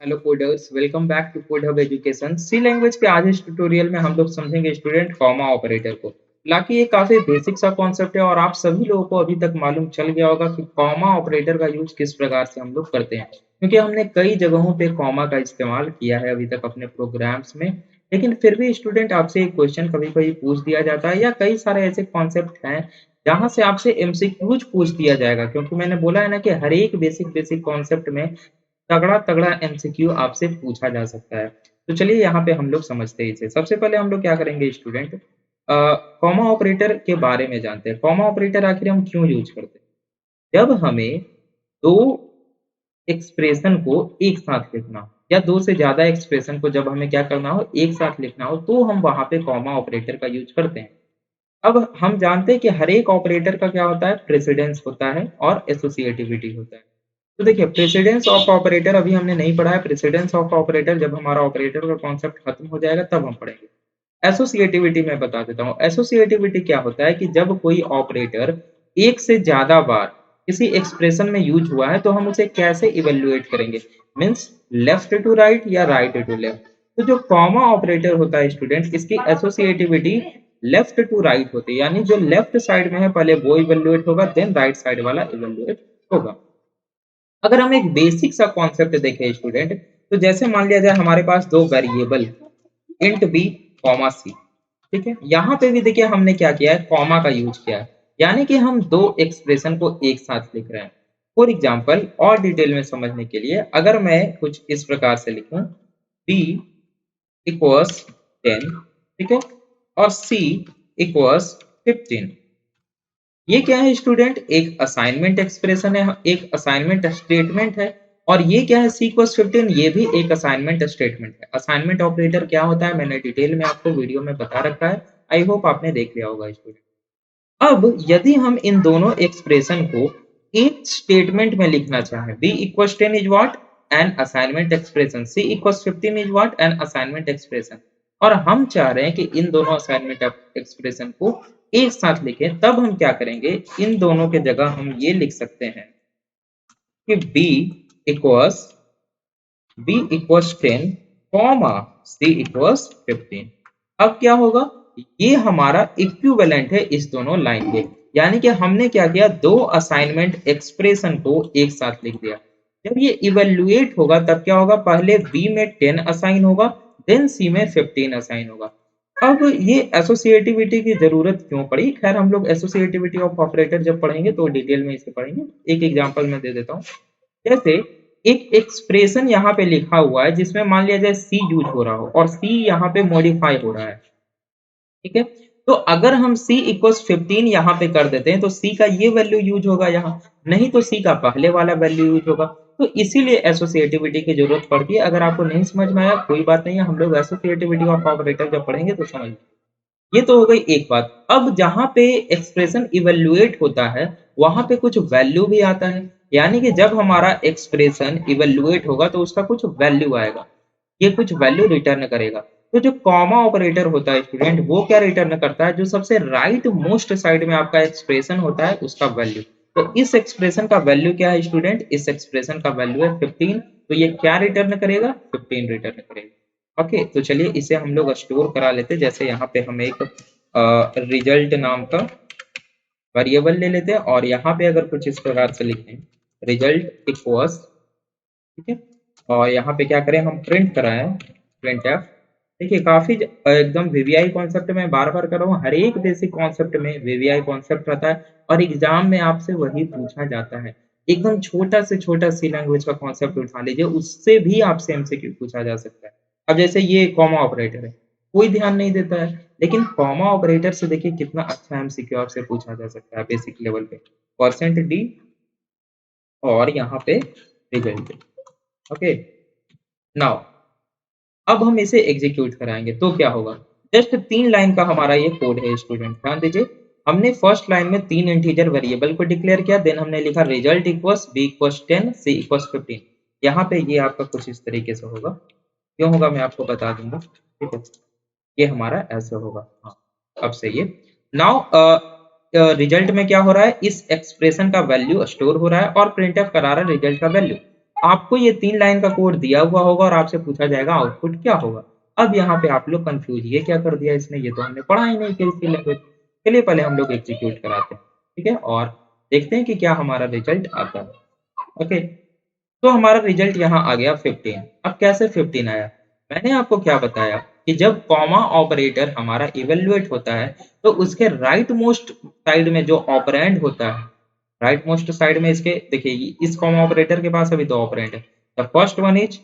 Hello coders, welcome back to Code Hub Education. C language के आज इस tutorial में हम लोग समझेंगे स्टूडेंट कॉमा ऑपरेटर को। हालांकि ये काफी बेसिक सा कॉन्सेप्ट है और आप सभी लोगों को अभी तक मालूम चल गया होगा कि कॉमा ऑपरेटर का यूज किस प्रकार से हम लोग करते हैं, क्योंकि हमने कई जगहों पे कॉमा का इस्तेमाल किया है अभी तक अपने प्रोग्राम्स में। लेकिन फिर भी स्टूडेंट आपसे एक क्वेश्चन कभी कभी पूछ दिया जाता है, या कई सारे ऐसे कॉन्सेप्ट हैं जहां से आपसे एमसीक्यूज पूछ दिया जाएगा, क्योंकि मैंने बोला है ना कि हर एक बेसिक बेसिक कॉन्सेप्ट में तगड़ा-तगड़ा एमसीक्यू आपसे पूछा जा सकता है। तो चलिए यहाँ पे हम लोग समझते हैं इसे। सबसे पहले हम लोग क्या करेंगे स्टूडेंट, कॉमा ऑपरेटर के बारे में जानते हैं। कॉमा ऑपरेटर आखिर हम क्यों यूज़ करते हैं? जब हमें 2 एक्सप्रेशन को एक साथ लिखना हो या 2 से ज़्यादा एक्सप्रेशन को जब हमें क्या करना हो, एक साथ लिखना हो, तो हम वहाँ पे कॉमा ऑपरेटर का यूज़ करते हैं। अब हम जानते हैं कि हर एक ऑपरेटर का क्या होता है, प्रेसिडेंस होता है और एसोसिएटिविटी होता है। तो देखिए, प्रेसिडेंस ऑफ ऑपरेटर अभी हमने नहीं पढ़ा है। प्रेसिडेंस ऑफ ऑपरेटर जब हमारा ऑपरेटर का कॉन्सेप्ट खत्म हो जाएगा तब हम पढ़ेंगे। एसोसिएटिविटी मैं बता देता हूँ। एसोसिएटिविटी क्या होता है कि जब कोई ऑपरेटर एक से ज्यादा बार किसी एक्सप्रेशन में यूज हुआ है तो हम उसे कैसे इवेल्युएट करेंगे, मीन्स लेफ्ट टू राइट या राइट टू लेफ्ट। तो जो कॉमा ऑपरेटर होता है स्टूडेंट, इसकी एसोसिएटिविटी लेफ्ट टू राइट होती है, यानी जो लेफ्ट साइड में है पहले वो इवेल्युएट होगा, देन राइट साइड वाला इवेल्युएट होगा। अगर हम एक बेसिक सा कॉन्सेप्ट देखें स्टूडेंट, तो जैसे मान लिया जाए हमारे पास दो वेरिएबल इंट बी कॉमा सी, ठीक है। यहाँ पे भी देखिए हमने क्या किया है, कॉमा का यूज किया है, यानी कि हम दो एक्सप्रेशन को एक साथ लिख रहे हैं। फॉर एग्जाम्पल, और डिटेल में समझने के लिए अगर मैं कुछ इस प्रकार से लिखूं, बी इक्वल्स 10, ठीक है, और सी इक्वल्स 15। ये क्या है स्टूडेंट, एक असाइनमेंट एक्सप्रेशन है, एक असाइनमेंट स्टेटमेंट है। और ये क्या है, सीक्वस 15, ये भी एक असाइनमेंट स्टेटमेंट है। असाइनमेंट ऑपरेटर क्या होता है मैंने डिटेल में आपको वीडियो में बता रखा है, आई होप आपने देख लिया होगा स्टूडेंट। अब यदि हम इन दोनों एक्सप्रेशन को एक स्टेटमेंट में लिखना चाहें, B equals 10 is what, an assignment expression, C equals 15 is what, an assignment expression, और हम चाह रहे हैं कि इन दोनों असाइनमेंट एक्सप्रेशन को एक साथ लिखें, तब हम क्या करेंगे, इन दोनों के जगह हम ये लिख सकते हैं कि equals b equals 10 comma c equals 15। अब क्या होगा, ये हमारा इक्विवेलेंट है इस दोनों लाइन के, यानी कि हमने क्या किया, दो असाइनमेंट एक्सप्रेशन को एक साथ लिख दिया। जब ये इवेल्युएट होगा तब क्या होगा, पहले b में 10 असाइन होगा, देन c में 15 असाइन होगा। अब ये एसोसिएटिविटी की जरूरत क्यों पड़ी, खैर हम लोग एसोसिएटिविटी ऑफ ऑपरेटर जब पढ़ेंगे तो डिटेल में इसे पढ़ेंगे। एक एग्जांपल मैं दे देता हूँ। जैसे एक एक्सप्रेशन यहाँ पे लिखा हुआ है जिसमें मान लिया जाए सी यूज हो रहा हो और सी यहाँ पे मॉडिफाई हो रहा है, ठीक है। तो अगर हम c इक्वल्स 15 यहाँ पे कर देते हैं तो c का ये वैल्यू यूज होगा यहाँ, नहीं तो c का पहले वाला वैल्यू यूज होगा। तो इसीलिए एसोसिएटिविटी की जरूरत पड़ती है। अगर आपको नहीं समझ में आया कोई बात नहीं है, हम लोग एसोसिएटिविटी ऑफ ऑपरेटर जब पढ़ेंगे तो समझ। ये तो हो गई एक बात। अब जहाँ पे एक्सप्रेशन इवेल्युएट होता है वहां पे कुछ वैल्यू भी आता है, यानी कि जब हमारा एक्सप्रेशन इवेल्युएट होगा तो उसका कुछ वैल्यू आएगा, ये कुछ वैल्यू रिटर्न करेगा। तो जो कॉमा ऑपरेटर होता है स्टूडेंट, वो क्या रिटर्न करता है, जो सबसे राइट मोस्ट साइड में आपका एक्सप्रेशन होता है उसका वैल्यू। तो इस एक्सप्रेशन का वैल्यू क्या है स्टूडेंट, इस एक्सप्रेशन का वैल्यू है 15। तो ये क्या रिटर्न करेगा, 15 रिटर्न करेगा। ओके, तो चलिए इसे हम लोग स्टोर करा लेते हैं। जैसे यहाँ पे हम एक रिजल्ट नाम का वेरिएबल ले लेते हैं और यहाँ पे अगर कुछ इस प्रकार से लिखें, रिजल्ट इक्वल्स, ठीक है, और यहाँ पे क्या करें, हम प्रिंट कराएं, प्रिंट एफ। देखिए काफी एकदम वीवीआई कॉन्सेप्ट में बार बार कर रहा हूँ, हर एक बेसिक कॉन्सेप्ट में वीवीआई कॉन्सेप्ट रहता है और एग्जाम में आपसे वही पूछा जाता है। एकदम छोटा से छोटा सी लैंग्वेज का कॉन्सेप्ट उठा लीजिए, उससे भी आपसे एमसीक्यू पूछा जा सकता है। अब जैसे ये कॉमा ऑपरेटर है, कोई ध्यान नहीं देता है, लेकिन कॉमा ऑपरेटर से देखिए कितना अच्छा एमसीक्यू आपसे पूछा जा सकता है बेसिक लेवल पे। परसेंट डी और यहाँ पे रिजल्ट। ओके, नाउ अब हम इसे एग्जीक्यूट कराएंगे तो क्या होगा, जस्ट 3 लाइन का हमारा ये कोड है स्टूडेंट, ध्यान दीजिए। हमने फर्स्ट लाइन में 3 इंटीजर वेरिएबल को डिक्लेयर किया, देन हमने लिखा result equals b equals 10 c equals 15। यहाँ पे ये आपका कुछ इस तरीके से होगा, क्यों होगा मैं आपको बता दूंगा, ठीक है। ये हमारा ऐसे होगा, हाँ अब सही है। नाउ रिजल्ट में क्या हो रहा है, इस एक्सप्रेशन का वैल्यू स्टोर हो रहा है और प्रिंटफ करा रहा है रिजल्ट का वैल्यू। आपको ये 3 लाइन का कोड दिया हुआ होगा और आपसे पूछा जाएगा आउटपुट क्या होगा। अब यहाँ पे आप लोग कन्फ्यूज़, ये क्या कर दिया इसने, ये तो हमने पढ़ा ही नहीं किसी लैंग्वेज। चलिए पहले हम लोग एग्ज़ीक्यूट कराते हैं, ठीक है? और देखते हैं कि क्या हमारा रिज़ल्ट आता है। ओके, तो हमारा रिज़ल्ट यहाँ आ गया 15। अब कैसे 15 आया? मैंने आपको क्या बताया कि जब कॉमा ऑपरेटर हमारा इवैल्यूएट होता है, तो उसके राइट मोस्ट साइड में जो ऑपरेंड होता है, राइट मोस्ट साइड में इसके देखिए इस कॉमा ऑपरेटर के पास अभी 2 ऑपरेंड है। The first one is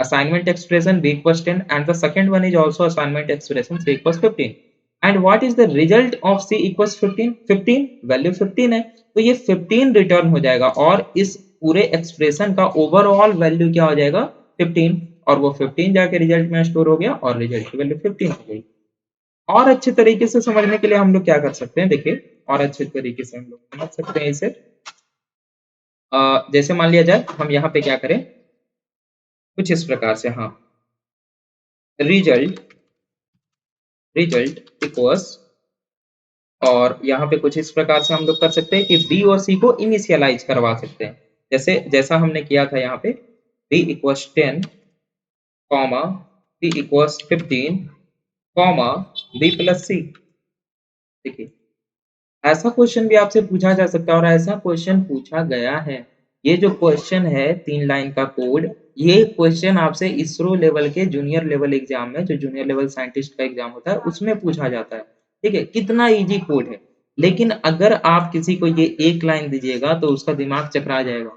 assignment expression b equals 10 and the second one is also assignment expression c equals 15 and what is the result of c equals 15? 15 value 15 है, तो ये 15 रिटर्न हो जाएगा और इस पूरे एक्सप्रेशन का ओवरऑल वैल्यू क्या हो जाएगा 15, और वो 15 जाके रिजल्ट में स्टोर हो गया और रिजल्ट की वैल्यू 15 हो गई। और अच्छे तरीके से समझने के लिए हम लोग क्या कर सकते हैं, देखिए और अच्छे तरीके से हम लोग समझ सकते हैं इसे। जैसे मान लिया जाए हम यहाँ पे क्या करें, कुछ इस प्रकार से, हाँ, रिजल्ट रिजल्ट इक्वल्स, और यहाँ पे कुछ इस प्रकार से हम लोग कर सकते हैं कि बी और सी को इनिशियलाइज करवा सकते हैं, जैसे जैसा हमने किया था यहाँ पे B equals 10 comma B equals 15 comma B plus C. देखिए ऐसा क्वेश्चन भी आपसे पूछा जा सकता है और ऐसा क्वेश्चन पूछा गया है। ये जो क्वेश्चन है 3 लाइन का कोड, ये क्वेश्चन आपसे इसरो लेवल के जूनियर लेवल एग्जाम में, जो जूनियर लेवल साइंटिस्ट का एग्जाम होता है, उसमें पूछा जाता है। ठीक है? कितना ईज़ी कोड है। लेकिन अगर आप किसी को ये एक लाइन दीजिएगा तो उसका दिमाग चकरा जाएगा।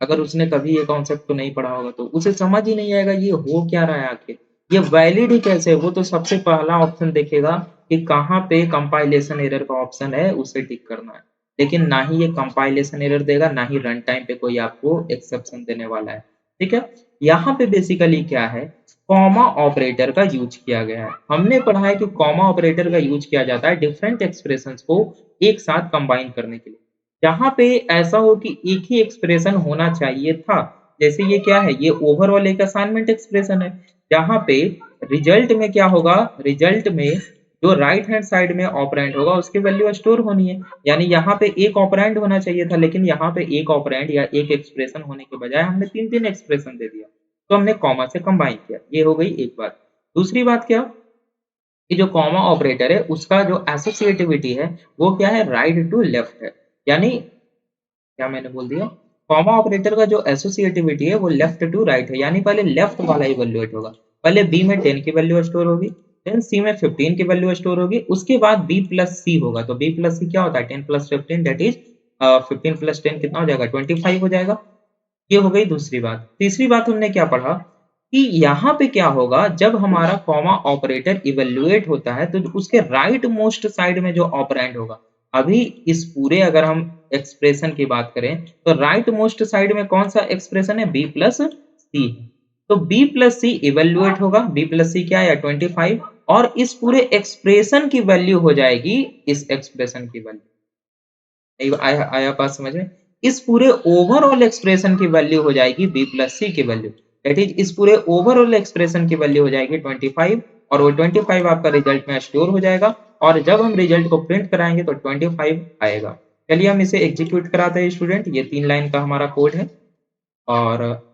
अगर उसने कभी ये कॉन्सेप्ट को नहीं पढ़ा होगा तो उसे समझ ही नहीं आएगा ये हो क्या रहा है आखिर। ये वैलिड ही कैसे है? वो तो सबसे पहला ऑप्शन देखेगा कि कहाँ पे कंपाइलेशन एरर का ऑप्शन है, उसे टिक करना है। लेकिन ना ही ये कंपाइलेशन एरर देगा, ना ही रन टाइम पे कोई आपको एक्सेप्शन देने वाला है। ठीक है? यहाँ पे बेसिकली क्या है, कॉमा ऑपरेटर का यूज़ किया गया है। हमने पढ़ा है कि कॉमा ऑपरेटर का यूज़ किया जाता है डिफरेंट एक्सप्रेशंस को एक साथ कंबाइन करने के लिए। जहाँ पे ऐसा हो कि एक ही एक्सप्रेशन होना चाहिए था। जैसे ये क्या है, ये ओवरऑल एक असाइनमेंट एक्सप्रेशन है। जहाँ पे रिजल्ट में क्या होगा, रिजल्ट में जो राइट हैंड साइड में ऑपरेंड होगा उसकी वैल्यू स्टोर होनी है। यानी यहाँ पे एक ऑपरेंड होना चाहिए था, लेकिन यहाँ पे एक ऑपरेंड या एक एक्सप्रेशन होने के बजाय हमने 3-3 एक्सप्रेशन दे दिया। तो हमने कॉमा से कंबाइन किया। ये हो गई एक बात। दूसरी बात क्या, कि जो कॉमा ऑपरेटर है उसका जो एसोसिएटिविटी है वो क्या है, राइट टू लेफ्ट है। यानी क्या मैंने बोल दिया? कॉमा ऑपरेटर का जो एसोसिएटिविटी है वो लेफ्ट टू राइट है, यानी पहले लेफ्ट वाला इवैल्यूएट होगा। पहले बी में 10 की वैल्यू स्टोर होगी, देन सी में 15 की वैल्यू स्टोर होगी, उसके बाद बी प्लस सी होगा। तो बी प्लस सी क्या होता है, 10 प्लस 15 दैट इज 15 प्लस 10 कितना हो जाएगा, 25 हो जाएगा। ये हो गई दूसरी बात। तीसरी बात हमने क्या पढ़ा कि यहाँ पे क्या होगा, जब हमारा कॉमा ऑपरेटर इवैल्यूएट होता है तो उसके राइट मोस्ट साइड में जो ऑपरेंड होगा, अभी इस पूरे अगर हम एक्सप्रेशन की बात करें तो राइट मोस्ट साइड में कौन सा एक्सप्रेशन है, बी प्लस सी है। तो बी प्लस सी इवैल्यूएट होगा, बी प्लस सी क्या है 25, और इस पूरे एक्सप्रेशन की वैल्यू हो जाएगी इस एक्सप्रेशन की वैल्यू। आया आया बात समझ में? इस पूरे ओवरऑल एक्सप्रेशन की वैल्यू हो जाएगी b प्लस सी की वैल्यू। दैट इज़ इस पूरे ओवरऑल एक्सप्रेशन की वैल्यू हो जाएगी 25, और वो 25 आपका रिजल्ट में स्टोर हो जाएगा, और जब हम रिजल्ट को प्रिंट कराएँगे तो 25 आएगा। चलिए हम इसे एग्ज़ीक्यूट कराते हैं स्टूडेंट, ये 3 लाइन का हमारा कोड है और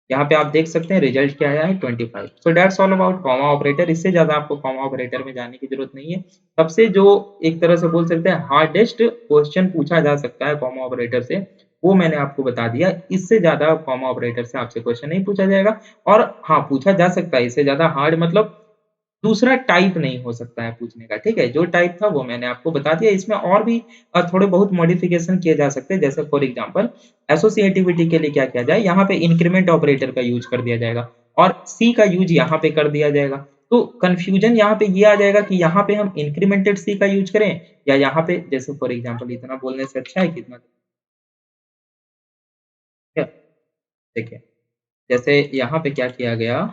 यहाँ पे आप देख सकते हैं रिजल्ट क्या आया है 25। So that's all about comma operator. इससे ज़्यादा आपको कॉमा ऑपरेटर में जाने की ज़रूरत नहीं है। सबसे जो एक तरह से बोल सकते हैं हार्डेस्ट क्वेश्चन पूछा जा सकता है कॉमा ऑपरेटर से, वो मैंने आपको बता दिया। इससे ज़्यादा कॉमा ऑपरेटर से आपसे क्वेश्चन नहीं पूछा जाएगा, और हाँ, पूछा जा सकता है इससे ज़्यादा हार्ड, मतलब दूसरा टाइप नहीं हो सकता है पूछने का, ठीक है? जो टाइप था वो मैंने आपको बता दिया। इसमें और भी थोड़े बहुत मॉडिफिकेशन किए जा सकते हैं, जैसे फॉर एग्ज़ाम्पल एसोसिएटिविटी के लिए क्या किया जाए, यहाँ पे इंक्रीमेंट ऑपरेटर का यूज़ कर दिया जाएगा और सी का यूज़ यहाँ पे कर दिया जाएगा। तो कन्फ्यूजन यहाँ पे ये आ जाएगा कि यहाँ पे हम इंक्रीमेंटेड सी का यूज़ करें या यहाँ पे, जैसे फॉर एग्ज़ाम्पल इतना बोलने से अच्छा है कि इतना, क्या? देखिए, जैसे यहाँ पे क्या किया गया,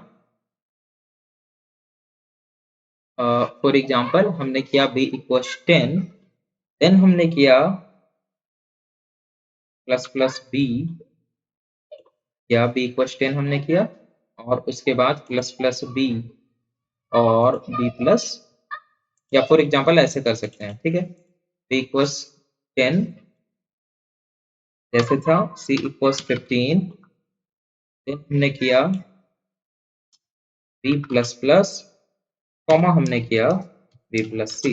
फॉर एग्ज़ाम्पल हमने किया b इक्वल्स 10, देन हमने किया प्लस प्लस बी, या बी इक्वल्स 10 हमने किया, और उसके बाद प्लस प्लस बी और बी प्लस, या फॉर एग्जांपल ऐसे कर सकते हैं, ठीक है? बी इक्वल्स 10 जैसे था, सी इक्वल्स 15 देन हमने किया बी प्लस प्लस, कॉमा हमने किया बी प्लस सी।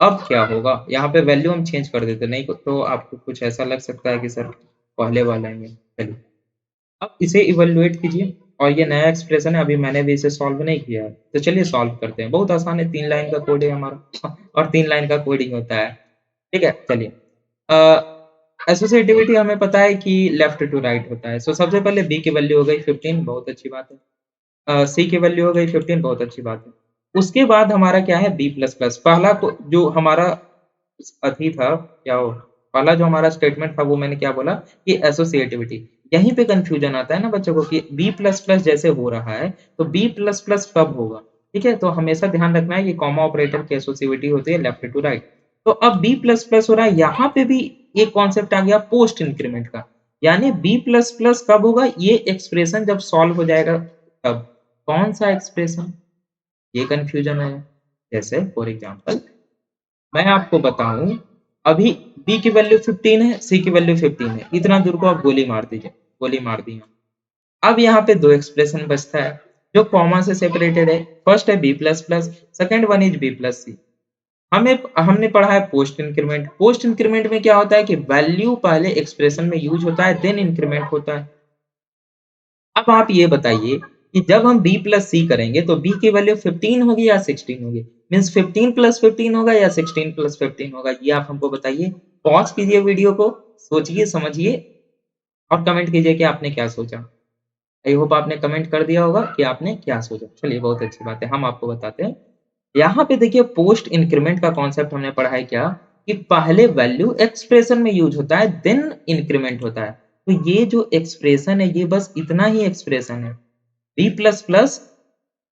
अब क्या होगा, यहाँ पे वैल्यू हम चेंज कर देते, नहीं तो आपको कुछ ऐसा लग सकता है कि सर पहले वाला ही है। चलिए अब इसे इवैल्यूएट कीजिए, और ये नया एक्सप्रेशन है, अभी मैंने भी इसे सॉल्व नहीं किया है, तो चलिए सॉल्व करते हैं। बहुत आसान है, 3 लाइन का कोड है हमारा और 3 लाइन का कोडिंग होता है। ठीक है, चलिए एसोसिएटिविटी हमें पता है कि लेफ्ट टू राइट होता है। सो सबसे पहले बी की वैल्यू हो गई 15, बहुत अच्छी बात है। सी की वैल्यू हो गई 15, बहुत अच्छी बात है। उसके बाद हमारा क्या है, बी प्लस प्लस। पहला को जो हमारा अथी था, क्या हो, पहला जो हमारा स्टेटमेंट था वो मैंने क्या बोला कि एसोसिएटिविटी। यहीं पे कंफ्यूजन आता है ना बच्चों को कि बी प्लस प्लस जैसे हो रहा है तो बी प्लस प्लस कब होगा। ठीक है, तो हमेशा ध्यान रखना है कि कॉमा ऑपरेटर की एसोसिएटिविटी होती है लेफ्ट टू राइट। तो अब बी प्लस प्लस हो रहा है, यहाँ पे भी एक कॉन्सेप्ट आ गया पोस्ट इंक्रीमेंट का। यानी बी प्लस प्लस कब होगा, ये एक्सप्रेशन जब सॉल्व हो जाएगा तब। कौन सा एक्सप्रेशन, ये कंफ्यूजन है। जैसे फॉर एग्जांपल मैं आपको बताऊं, अभी बी की वैल्यू 15 है, सी की वैल्यू 15 है, इतना दूर को आप गोली मार दीजिए, गोली मार दी। अब यहाँ पे दो एक्सप्रेशन बचता है जो कॉमा से सेपरेटेड है। फर्स्ट है B plus plus, second one is B plus C. हमें हमने पढ़ा है पोस्ट इंक्रीमेंट। पोस्ट इंक्रीमेंट में क्या होता है कि वैल्यू पहले एक्सप्रेशन में यूज होता है, देन इंक्रीमेंट होता है। अब आप ये बताइए कि जब हम b प्लस सी करेंगे तो b की वैल्यू 15 होगी या 16 होगी। मीन्स 15 प्लस 15 होगा या 16 प्लस 15 होगा, ये आप हमको बताइए। पॉज कीजिए वीडियो को, सोचिए समझिए और कमेंट कीजिए कि आपने क्या सोचा। आई होप आपने कमेंट कर दिया होगा कि आपने क्या सोचा। चलिए बहुत अच्छी बात है, हम आपको बताते हैं। यहाँ पे देखिए पोस्ट इंक्रीमेंट का कॉन्सेप्ट हमने पढ़ा है क्या, कि पहले वैल्यू एक्सप्रेशन में यूज होता है देन इंक्रीमेंट होता है। तो ये जो एक्सप्रेशन है ये बस इतना ही एक्सप्रेशन है। बी प्लस प्लस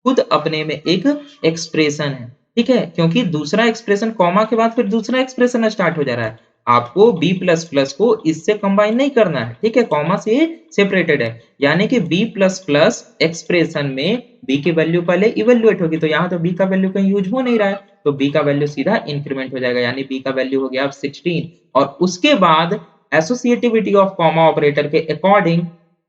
खुद अपने में एक एक्सप्रेशन है। ठीक है, क्योंकि दूसरा एक्सप्रेशन कॉमा के बाद फिर दूसरा एक्सप्रेशन स्टार्ट हो जा रहा है। आपको बी प्लस प्लस को इससे कंबाइन नहीं करना है। ठीक है, कॉमा से सेपरेटेड है। यानी कि बी प्लस प्लस एक्सप्रेशन में बी की वैल्यू पहले इवेल्युएट होगी, तो यहाँ तो बी का वैल्यू कहीं यूज हो नहीं रहा है, तो बी का वैल्यू सीधा इंक्रीमेंट हो जाएगा। यानी बी का वैल्यू हो गया अब 16, और उसके बाद एसोसिएटिविटी ऑफ कॉमा ऑपरेटर के अकॉर्डिंग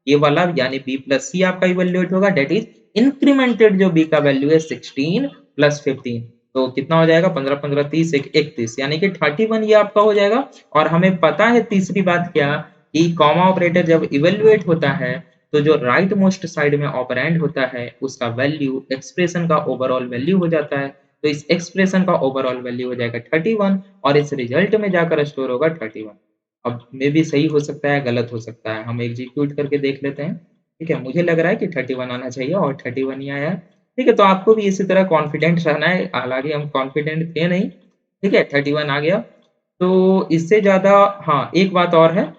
ये वाला यानी बी प्लस सी आपका इवेल्युएट होगा, डेट इज इंक्रीमेंटेड जो बी का वैल्यू है 16 प्लस 15। तो कितना हो जाएगा, 15 15 30 31, यानी कि 31 ये आपका हो जाएगा। और हमें पता है तीसरी बात क्या, कि कॉमा ऑपरेटर जब इवेल्युएट होता है तो जो राइट मोस्ट साइड में ऑपरेंड होता है उसका वैल्यू एक्सप्रेशन का ओवरऑल वैल्यू हो जाता है। तो इस एक्सप्रेशन का ओवरऑल वैल्यू हो जाएगा 31, और इस रिजल्ट में जाकर स्टोर होगा 31। अब मे भी सही हो सकता है, गलत हो सकता है, हम एग्जीक्यूट करके देख लेते हैं। ठीक है, मुझे लग रहा है कि 31 आना चाहिए और 31 ही आया है। ठीक है, तो आपको भी इसी तरह कॉन्फिडेंट रहना है, हालांकि हम कॉन्फिडेंट थे नहीं। ठीक है, 31 आ गया। तो इससे ज़्यादा, हाँ एक बात और है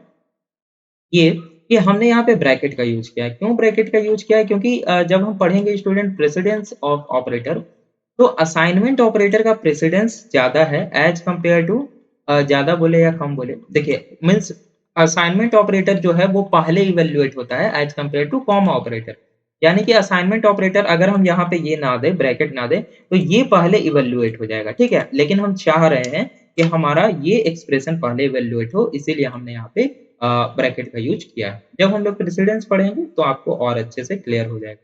ये, कि हमने यहाँ पे ब्रैकेट का यूज़ किया है। क्यों ब्रैकेट का यूज़ किया है? क्योंकि जब हम पढ़ेंगे स्टूडेंट प्रेसिडेंस ऑफ ऑपरेटर, तो असाइनमेंट ऑपरेटर का प्रेसिडेंस ज़्यादा है एज कंपेयर टू, ज़्यादा बोले या कम बोले, देखिए मीन्स असाइनमेंट ऑपरेटर जो है वो पहले इवैल्यूएट होता है as compare to comma operator. यानी कि असाइनमेंट ऑपरेटर अगर हम यहाँ पे ये ना दें, ब्रैकेट ना दें, तो ये पहले इवैल्यूएट हो जाएगा। ठीक है, लेकिन हम चाह रहे हैं कि हमारा ये एक्सप्रेशन पहले इवैल्यूएट हो, इसीलिए हमने यहाँ पे ब्रैकेट का यूज़ किया है। जब हम लोग प्रेसिडेंस पढ़ेंगे तो आपको और अच्छे से क्लियर हो जाएगा।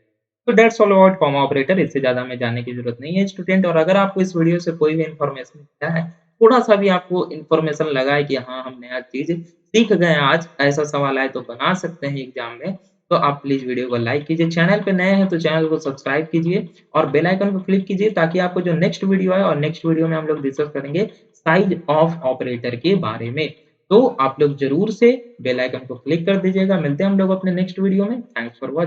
तो that's all about comma operator, इससे ज़्यादा हमें जानने की ज़रूरत नहीं है स्टूडेंट। और अगर आपको इस वीडियो से कोई भी इन्फॉर्मेशन मिला है, थोड़ा-सा भी आपको इन्फॉर्मेशन लगा है कि हाँ, हम नया चीज़ सीख गए आज, ऐसा सवाल आए तो बना सकते हैं एग्ज़ाम में, तो आप प्लीज़ वीडियो को लाइक कीजिए। चैनल पे नए हैं तो चैनल को सब्सक्राइब कीजिए और बेल आइकन को क्लिक कीजिए, ताकि आपको जो नेक्स्ट वीडियो आए, और नेक्स्ट वीडियो में हम लोग डिस्कस करेंगे साइज़ ऑफ ऑपरेटर के बारे में। तो आप लोग ज़रूर से बेल आइकन को क्लिक कर दीजिएगा। मिलते हैं हम लोग अपने नेक्स्ट वीडियो में। Thanks for watching.